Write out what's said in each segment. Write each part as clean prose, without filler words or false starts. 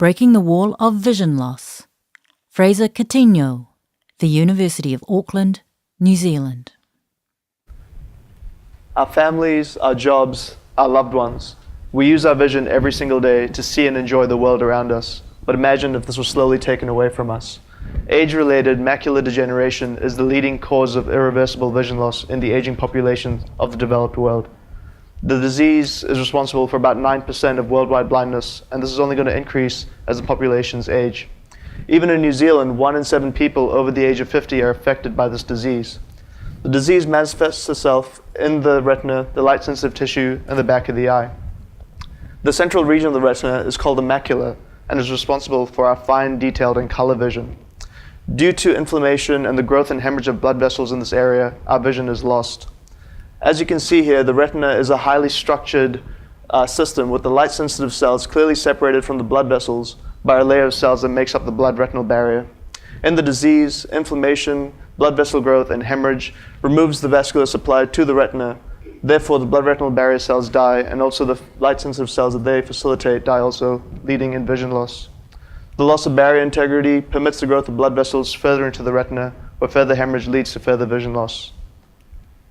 Breaking the Wall of Vision Loss. Frazer Coutinho, the University of Auckland, New Zealand. Our families, our jobs, our loved ones. We use our vision every single day to see and enjoy the world around us. But imagine if this was slowly taken away from us. Age-related macular degeneration is the leading cause of irreversible vision loss in the aging population of the developed world. The disease is responsible for about 9% of worldwide blindness, and this is only going to increase as the populations age. Even in New Zealand, 1 in 7 people over the age of 50 are affected by this disease. The disease manifests itself in the retina, the light-sensitive tissue, and the back of the eye. The central region of the retina is called the macula and is responsible for our fine, detailed, and color vision. Due to inflammation and the growth and hemorrhage of blood vessels in this area, our vision is lost. As you can see here, the retina is a highly structured system with the light-sensitive cells clearly separated from the blood vessels by a layer of cells that makes up the blood-retinal barrier. In the disease, inflammation, blood vessel growth, and hemorrhage removes the vascular supply to the retina. Therefore, the blood-retinal barrier cells die, and also the light-sensitive cells that they facilitate die also, leading in vision loss. The loss of barrier integrity permits the growth of blood vessels further into the retina, where further hemorrhage leads to further vision loss.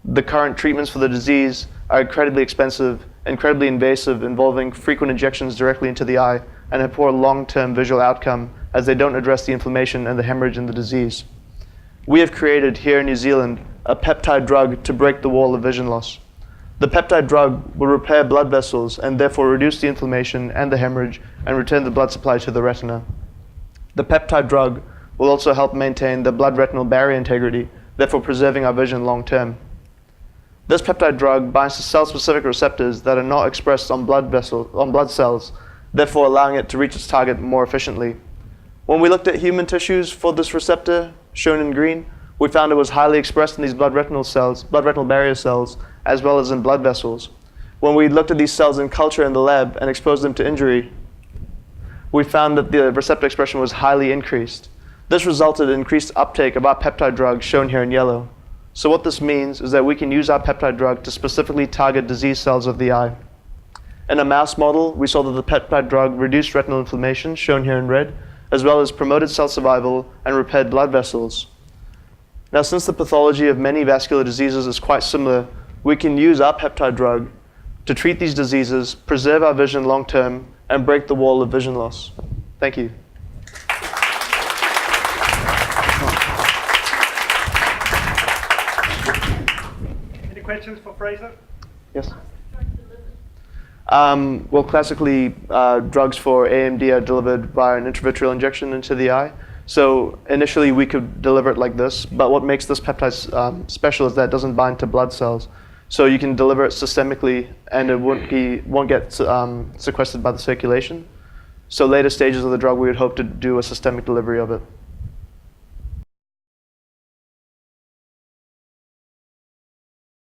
The current treatments for the disease are incredibly expensive, incredibly invasive, involving frequent injections directly into the eye, and a poor long-term visual outcome as they don't address the inflammation and the hemorrhage in the disease. We have created here in New Zealand a peptide drug to break the wall of vision loss. The peptide drug will repair blood vessels and therefore reduce the inflammation and the hemorrhage and return the blood supply to the retina. The peptide drug will also help maintain the blood-retinal barrier integrity, therefore preserving our vision long-term. This peptide drug binds to cell-specific receptors that are not expressed on blood cells, therefore allowing it to reach its target more efficiently. When we looked at human tissues for this receptor, shown in green, we found it was highly expressed in these blood-retinal barrier cells, as well as in blood vessels. When we looked at these cells in culture in the lab and exposed them to injury, we found that the receptor expression was highly increased. This resulted in increased uptake of our peptide drug, shown here in yellow. So what this means is that we can use our peptide drug to specifically target disease cells of the eye. In a mouse model, we saw that the peptide drug reduced retinal inflammation, shown here in red, as well as promoted cell survival and repaired blood vessels. Now, since the pathology of many vascular diseases is quite similar, we can use our peptide drug to treat these diseases, preserve our vision long-term, and break the wall of vision loss. Thank you. Any questions for Frazer? Yes? Well, classically, drugs for AMD are delivered via an intravitreal injection into the eye. So initially, we could deliver it like this, but what makes this peptide special is that it doesn't bind to blood cells. So you can deliver it systemically, and it won't get sequestered by the circulation. So later stages of the drug, we would hope to do a systemic delivery of it.